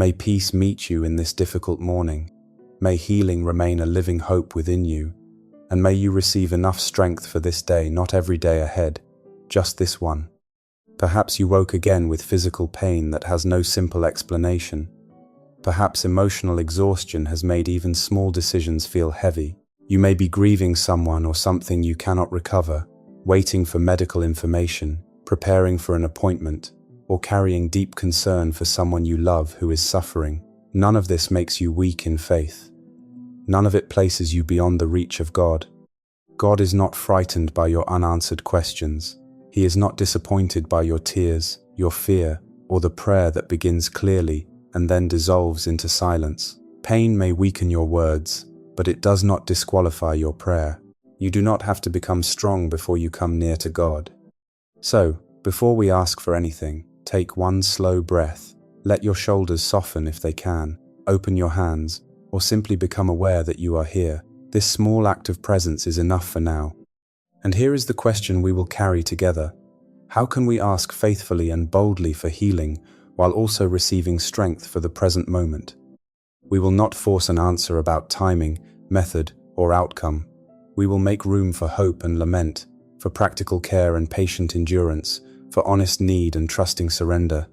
May peace meet you in this difficult morning. May healing remain a living hope within you. And may you receive enough strength for this day, not every day ahead, just this one. Perhaps you woke again with physical pain that has no simple explanation. Perhaps emotional exhaustion has made even small decisions feel heavy. You may be grieving someone or something you cannot recover, waiting for medical information, preparing for an appointment, or carrying deep concern for someone you love who is suffering. None of this makes you weak in faith. None of it places you beyond the reach of God. God is not frightened by your unanswered questions. He is not disappointed by your tears, your fear, or the prayer that begins clearly and then dissolves into silence. Pain may weaken your words, but it does not disqualify your prayer. You do not have to become strong before you come near to God. So, before we ask for anything, take one slow breath. Let your shoulders soften if they can. Open your hands, or simply become aware that you are here. This small act of presence is enough for now. And here is the question we will carry together. How can we ask faithfully and boldly for healing while also receiving strength for the present moment? We will not force an answer about timing, method, or outcome. We will make room for hope and lament, for practical care and patient endurance, for honest need and trusting surrender.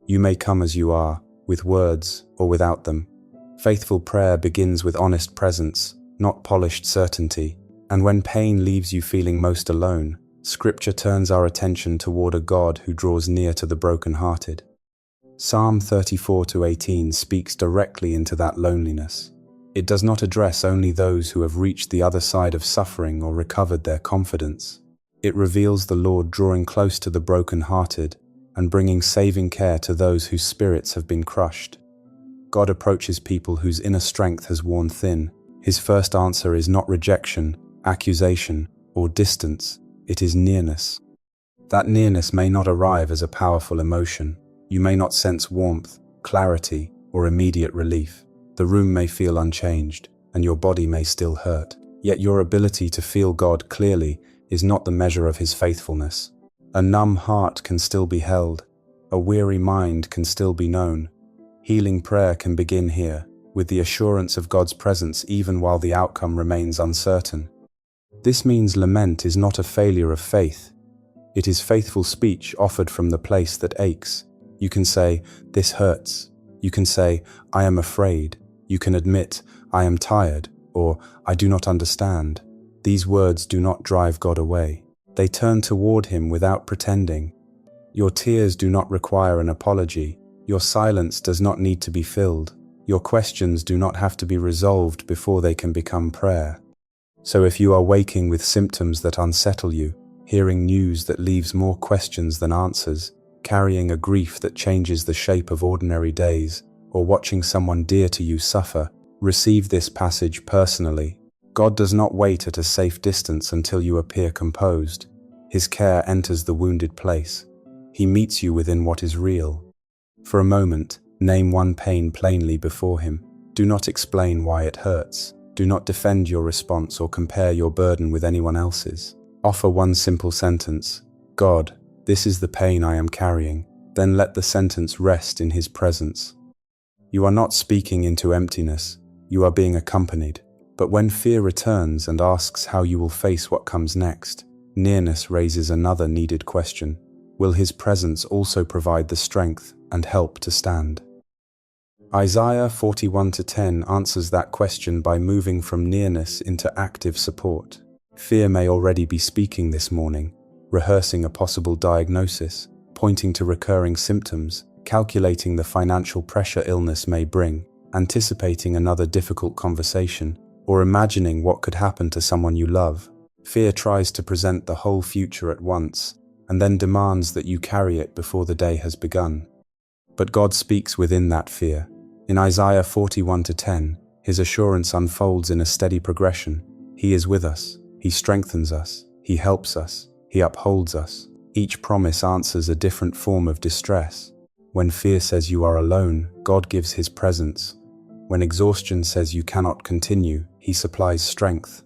You may come as you are, with words or without them. Faithful prayer begins with honest presence, not polished certainty. And when pain leaves you feeling most alone, Scripture turns our attention toward a God who draws near to the brokenhearted. Psalm 34-18 speaks directly into that loneliness. It does not address only those who have reached the other side of suffering or recovered their confidence. It reveals the Lord drawing close to the brokenhearted and bringing saving care to those whose spirits have been crushed. God approaches people whose inner strength has worn thin. His first answer is not rejection, accusation, or distance. It is nearness. That nearness may not arrive as a powerful emotion. You may not sense warmth, clarity, or immediate relief. The room may feel unchanged, and your body may still hurt. Yet your ability to feel God clearly is not the measure of His faithfulness. A numb heart can still be held. A weary mind can still be known. Healing prayer can begin here, with the assurance of God's presence even while the outcome remains uncertain. This means lament is not a failure of faith. It is faithful speech offered from the place that aches. You can say, "This hurts." You can say, "I am afraid." You can admit, "I am tired," or "I do not understand." These words do not drive God away. They turn toward Him without pretending. Your tears do not require an apology. Your silence does not need to be filled. Your questions do not have to be resolved before they can become prayer. So if you are waking with symptoms that unsettle you, hearing news that leaves more questions than answers, carrying a grief that changes the shape of ordinary days, or watching someone dear to you suffer, receive this passage personally. God does not wait at a safe distance until you appear composed. His care enters the wounded place. He meets you within what is real. For a moment, name one pain plainly before Him. Do not explain why it hurts. Do not defend your response or compare your burden with anyone else's. Offer one simple sentence: "God, this is the pain I am carrying." Then let the sentence rest in His presence. You are not speaking into emptiness. You are being accompanied. But when fear returns and asks how you will face what comes next, nearness raises another needed question. Will His presence also provide the strength and help to stand? Isaiah 41:10 answers that question by moving from nearness into active support. Fear may already be speaking this morning, rehearsing a possible diagnosis, pointing to recurring symptoms, calculating the financial pressure illness may bring, anticipating another difficult conversation, or imagining what could happen to someone you love. Fear tries to present the whole future at once, and then demands that you carry it before the day has begun. But God speaks within that fear. In Isaiah 41:10, His assurance unfolds in a steady progression. He is with us. He strengthens us. He helps us. He upholds us. Each promise answers a different form of distress. When fear says you are alone, God gives His presence. When exhaustion says you cannot continue, He supplies strength.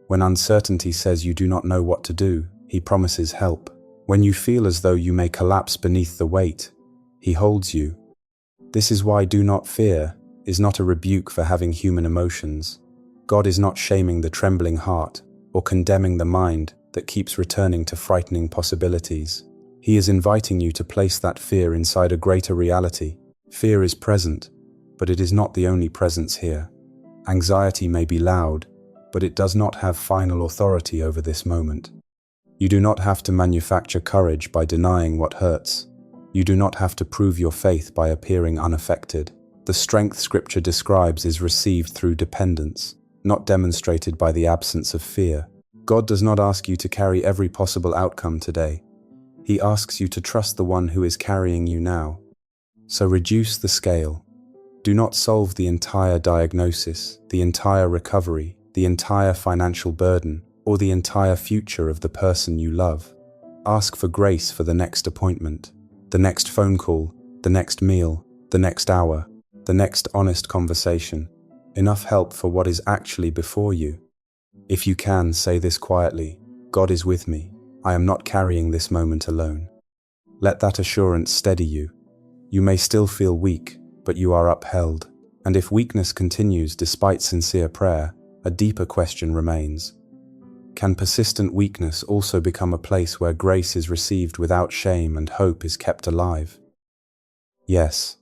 When uncertainty says you do not know what to do, He promises help. When you feel as though you may collapse beneath the weight, He holds you. This is why "do not fear" is not a rebuke for having human emotions. God is not shaming the trembling heart or condemning the mind that keeps returning to frightening possibilities. He is inviting you to place that fear inside a greater reality. Fear is present, but it is not the only presence here. Anxiety may be loud, but it does not have final authority over this moment. You do not have to manufacture courage by denying what hurts. You do not have to prove your faith by appearing unaffected. The strength Scripture describes is received through dependence, not demonstrated by the absence of fear. God does not ask you to carry every possible outcome today. He asks you to trust the one who is carrying you now. So reduce the scale. Do not solve the entire diagnosis, the entire recovery, the entire financial burden, or the entire future of the person you love. Ask for grace for the next appointment, the next phone call, the next meal, the next hour, the next honest conversation. Enough help for what is actually before you. If you can, say this quietly: God is with me. I am not carrying this moment alone. Let that assurance steady you. You may still feel weak, but you are upheld. And if weakness continues despite sincere prayer, a deeper question remains. Can persistent weakness also become a place where grace is received without shame and hope is kept alive? Yes.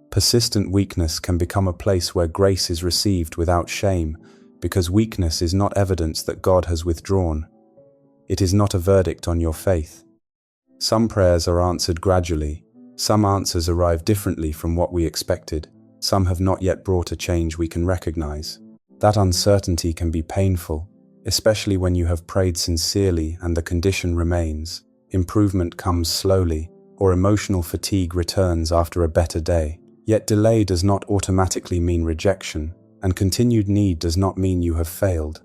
Persistent weakness can become a place where grace is received without shame, because weakness is not evidence that God has withdrawn. It is not a verdict on your faith. Some prayers are answered gradually. Some answers arrive differently from what we expected. Some have not yet brought a change we can recognize. That uncertainty can be painful, especially when you have prayed sincerely and the condition remains. Improvement comes slowly, or emotional fatigue returns after a better day. Yet delay does not automatically mean rejection, and continued need does not mean you have failed.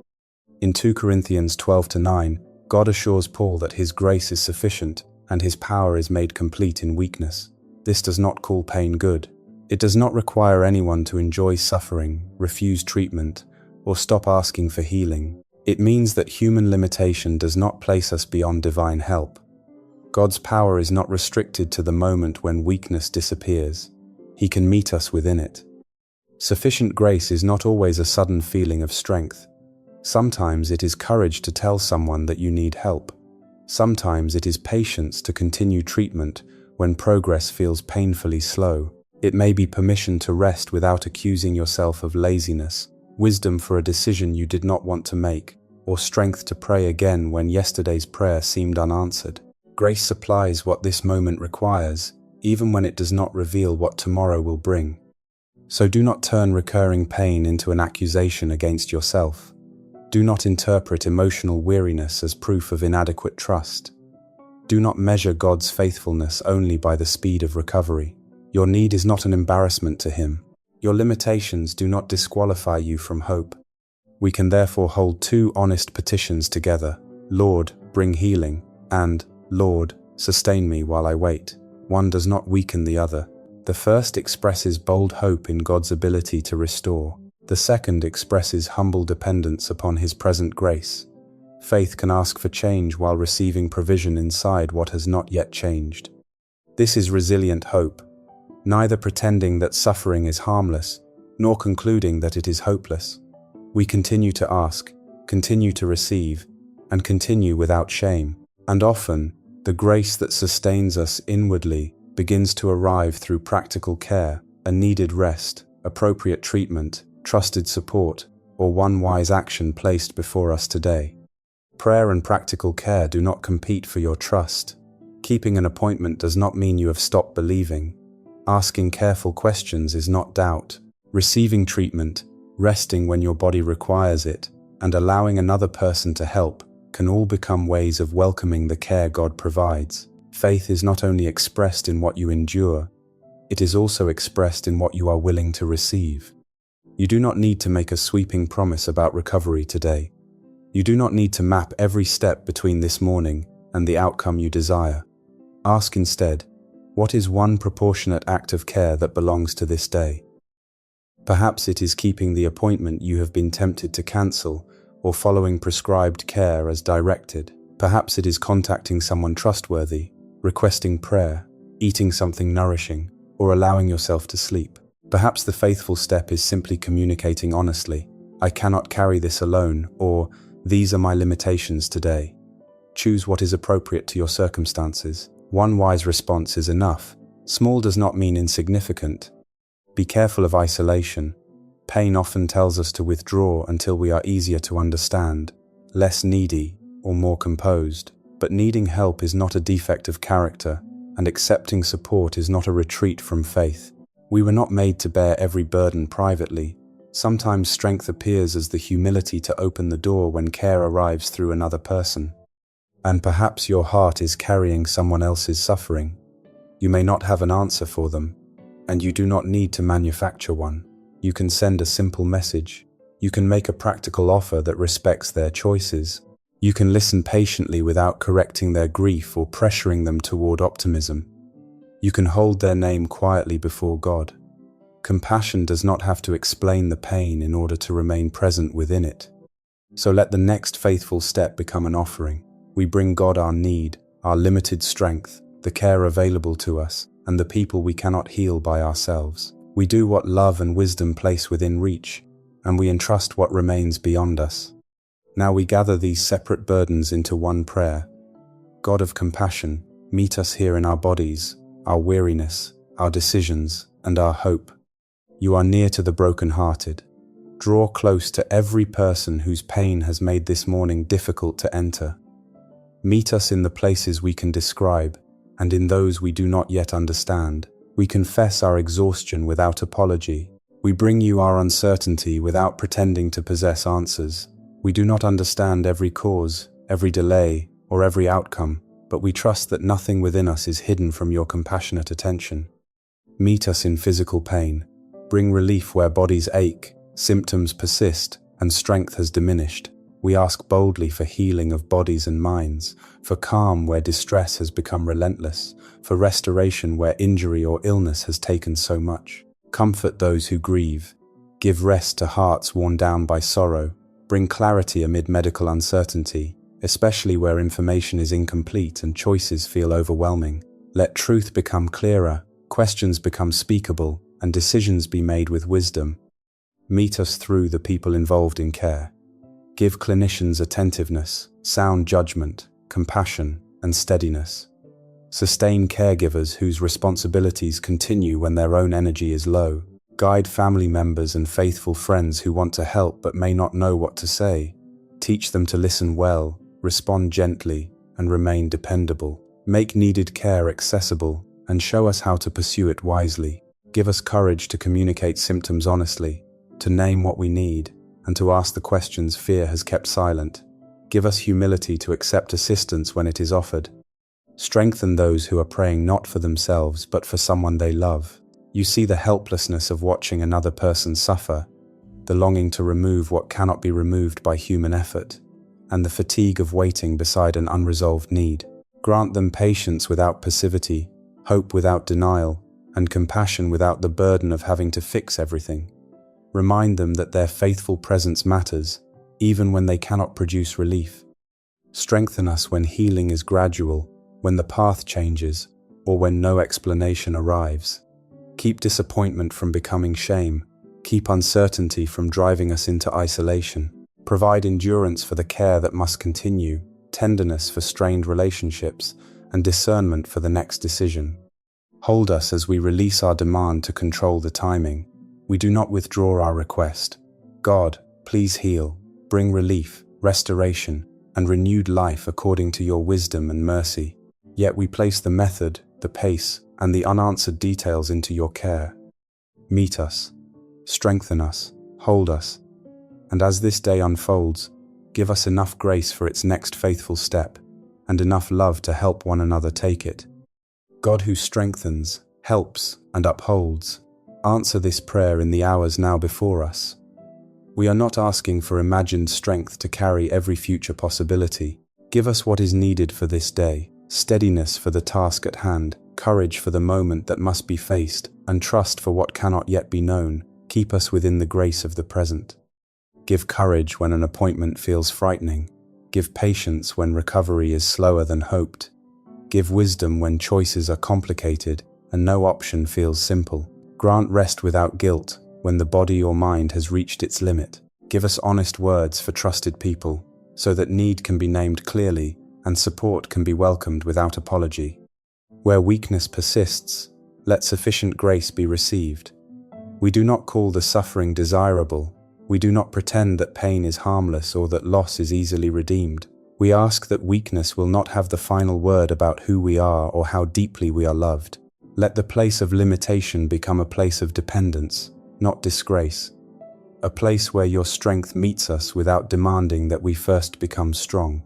In 2 Corinthians 12-9, God assures Paul that his grace is sufficient and his power is made complete in weakness. This does not call pain good. It does not require anyone to enjoy suffering, refuse treatment, or stop asking for healing. It means that human limitation does not place us beyond divine help. God's power is not restricted to the moment when weakness disappears. He can meet us within it. Sufficient grace is not always a sudden feeling of strength. Sometimes it is courage to tell someone that you need help. Sometimes it is patience to continue treatment when progress feels painfully slow. It may be permission to rest without accusing yourself of laziness, wisdom for a decision you did not want to make, or strength to pray again when yesterday's prayer seemed unanswered. Grace supplies what this moment requires, even when it does not reveal what tomorrow will bring. So do not turn recurring pain into an accusation against yourself. Do not interpret emotional weariness as proof of inadequate trust. Do not measure God's faithfulness only by the speed of recovery. Your need is not an embarrassment to Him. Your limitations do not disqualify you from hope. We can therefore hold two honest petitions together: Lord, bring healing, and Lord, sustain me while I wait. One does not weaken the other. The first expresses bold hope in God's ability to restore. The second expresses humble dependence upon His present grace. Faith can ask for change while receiving provision inside what has not yet changed. This is resilient hope, neither pretending that suffering is harmless, nor concluding that it is hopeless. We continue to ask, continue to receive, and continue without shame. And often, the grace that sustains us inwardly begins to arrive through practical care, a needed rest, appropriate treatment, trusted support, or one wise action placed before us today. Prayer and practical care do not compete for your trust. Keeping an appointment does not mean you have stopped believing. Asking careful questions is not doubt. Receiving treatment, resting when your body requires it, and allowing another person to help can all become ways of welcoming the care God provides. Faith is not only expressed in what you endure, it is also expressed in what you are willing to receive. You do not need to make a sweeping promise about recovery today. You do not need to map every step between this morning and the outcome you desire. Ask instead, what is one proportionate act of care that belongs to this day? Perhaps it is keeping the appointment you have been tempted to cancel, or following prescribed care as directed. Perhaps it is contacting someone trustworthy, requesting prayer, eating something nourishing, or allowing yourself to sleep. Perhaps the faithful step is simply communicating honestly, "I cannot carry this alone," or "These are my limitations today." Choose what is appropriate to your circumstances. One wise response is enough. Small does not mean insignificant. Be careful of isolation. Pain often tells us to withdraw until we are easier to understand, less needy, or more composed. But needing help is not a defect of character, and accepting support is not a retreat from faith. We were not made to bear every burden privately. Sometimes strength appears as the humility to open the door when care arrives through another person. And perhaps your heart is carrying someone else's suffering. You may not have an answer for them, and you do not need to manufacture one. You can send a simple message. You can make a practical offer that respects their choices. You can listen patiently without correcting their grief or pressuring them toward optimism. You can hold their name quietly before God. Compassion does not have to explain the pain in order to remain present within it. So let the next faithful step become an offering. We bring God our need, our limited strength, the care available to us, and the people we cannot heal by ourselves. We do what love and wisdom place within reach, and we entrust what remains beyond us. Now we gather these separate burdens into one prayer. God of compassion, meet us here in our bodies, our weariness, our decisions, and our hope. You are near to the brokenhearted. Draw close to every person whose pain has made this morning difficult to enter. Meet us in the places we can describe, and in those we do not yet understand. We confess our exhaustion without apology. We bring you our uncertainty without pretending to possess answers. We do not understand every cause, every delay, or every outcome, but we trust that nothing within us is hidden from your compassionate attention. Meet us in physical pain. Bring relief where bodies ache, symptoms persist, and strength has diminished. We ask boldly for healing of bodies and minds, for calm where distress has become relentless, for restoration where injury or illness has taken so much. Comfort those who grieve. Give rest to hearts worn down by sorrow. Bring clarity amid medical uncertainty, especially where information is incomplete and choices feel overwhelming. Let truth become clearer, questions become speakable, and decisions be made with wisdom. Meet us through the people involved in care. Give clinicians attentiveness, sound judgment, compassion, and steadiness. Sustain caregivers whose responsibilities continue when their own energy is low. Guide family members and faithful friends who want to help but may not know what to say. Teach them to listen well, respond gently, and remain dependable. Make needed care accessible and show us how to pursue it wisely. Give us courage to communicate symptoms honestly, to name what we need, and to ask the questions fear has kept silent. Give us humility to accept assistance when it is offered. Strengthen those who are praying not for themselves but for someone they love. You see the helplessness of watching another person suffer, the longing to remove what cannot be removed by human effort, and the fatigue of waiting beside an unresolved need. Grant them patience without passivity, hope without denial, and compassion without the burden of having to fix everything. Remind them that their faithful presence matters, even when they cannot produce relief. Strengthen us when healing is gradual, when the path changes, or when no explanation arrives. Keep disappointment from becoming shame. Keep uncertainty from driving us into isolation. Provide endurance for the care that must continue, tenderness for strained relationships, and discernment for the next decision. Hold us as we release our demand to control the timing. We do not withdraw our request. God, please heal, bring relief, restoration, and renewed life according to your wisdom and mercy. Yet we place the method, the pace, and the unanswered details into your care. Meet us, strengthen us, hold us, and as this day unfolds, give us enough grace for its next faithful step, and enough love to help one another take it. God who strengthens, helps, and upholds, answer this prayer in the hours now before us. We are not asking for imagined strength to carry every future possibility. Give us what is needed for this day, steadiness for the task at hand, courage for the moment that must be faced, and trust for what cannot yet be known. Keep us within the grace of the present. Give courage when an appointment feels frightening. Give patience when recovery is slower than hoped. Give wisdom when choices are complicated, and no option feels simple. Grant rest without guilt when the body or mind has reached its limit. Give us honest words for trusted people, so that need can be named clearly and support can be welcomed without apology. Where weakness persists, let sufficient grace be received. We do not call the suffering desirable. We do not pretend that pain is harmless or that loss is easily redeemed. We ask that weakness will not have the final word about who we are or how deeply we are loved. Let the place of limitation become a place of dependence, not disgrace. A place where your strength meets us without demanding that we first become strong.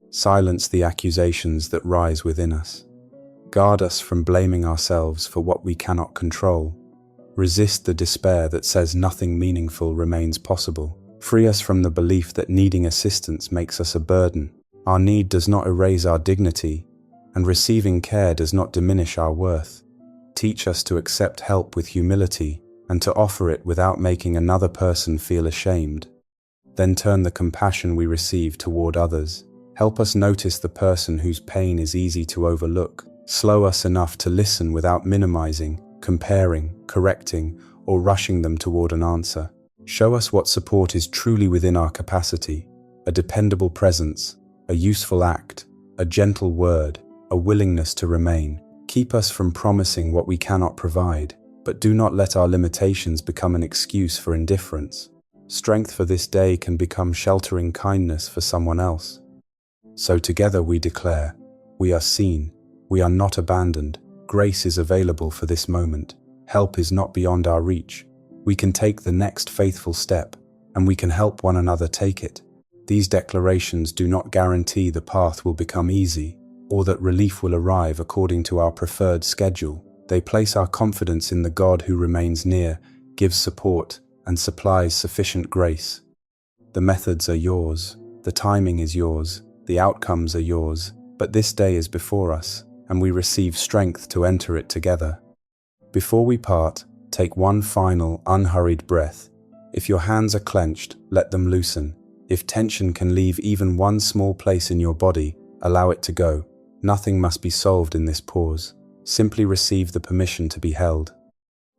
Silence the accusations that rise within us. Guard us from blaming ourselves for what we cannot control. Resist the despair that says nothing meaningful remains possible. Free us from the belief that needing assistance makes us a burden. Our need does not erase our dignity, and receiving care does not diminish our worth. Teach us to accept help with humility and to offer it without making another person feel ashamed. Then turn the compassion we receive toward others. Help us notice the person whose pain is easy to overlook. Slow us enough to listen without minimizing, comparing, correcting, or rushing them toward an answer. Show us what support is truly within our capacity: a dependable presence, a useful act, a gentle word, a willingness to remain. Keep us from promising what we cannot provide, but do not let our limitations become an excuse for indifference. Strength for this day can become sheltering kindness for someone else. So together we declare, we are seen, we are not abandoned, grace is available for this moment, help is not beyond our reach. We can take the next faithful step, and we can help one another take it. These declarations do not guarantee the path will become easy, or that relief will arrive according to our preferred schedule. They place our confidence in the God who remains near, gives support, and supplies sufficient grace. The methods are yours, the timing is yours, the outcomes are yours, but this day is before us, and we receive strength to enter it together. Before we part, take one final, unhurried breath. If your hands are clenched, let them loosen. If tension can leave even one small place in your body, allow it to go. Nothing must be solved in this pause. Simply receive the permission to be held.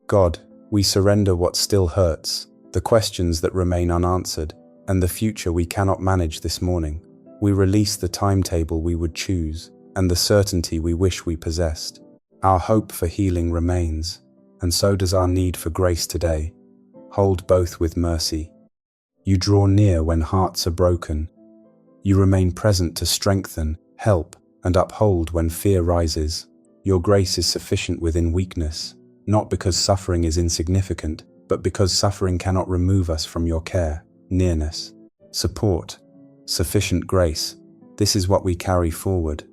God, we surrender what still hurts, the questions that remain unanswered, and the future we cannot manage this morning. We release the timetable we would choose, and the certainty we wish we possessed. Our hope for healing remains, and so does our need for grace today. Hold both with mercy. You draw near when hearts are broken. You remain present to strengthen, help, and uphold when fear rises. Your grace is sufficient within weakness, not because suffering is insignificant, but because suffering cannot remove us from your care, nearness, support, sufficient grace. This is what we carry forward.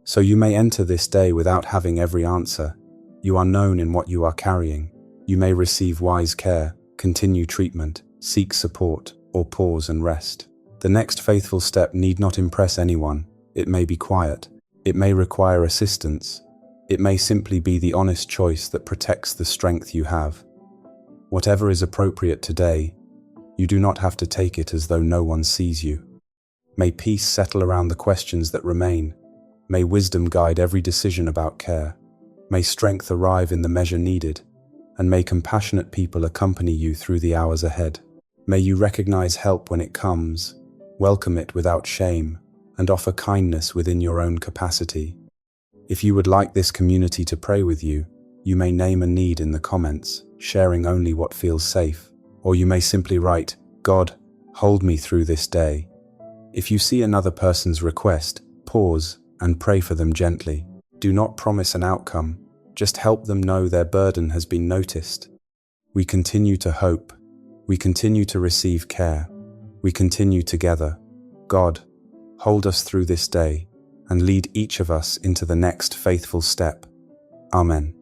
So you may enter this day without having every answer. You are known in what you are carrying. You may receive wise care, continue treatment, seek support, or pause and rest. The next faithful step need not impress anyone. It may be quiet. It may require assistance. It may simply be the honest choice that protects the strength you have. Whatever is appropriate today, you do not have to take it as though no one sees you. May peace settle around the questions that remain. May wisdom guide every decision about care. May strength arrive in the measure needed, and may compassionate people accompany you through the hours ahead. May you recognize help when it comes, welcome it without shame, and offer kindness within your own capacity. If you would like this community to pray with you, you may name a need in the comments, sharing only what feels safe, or you may simply write, "God, hold me through this day." If you see another person's request, pause and pray for them gently. Do not promise an outcome, just help them know their burden has been noticed. We continue to hope. We continue to receive care. We continue together. God, hold us through this day and lead each of us into the next faithful step. Amen.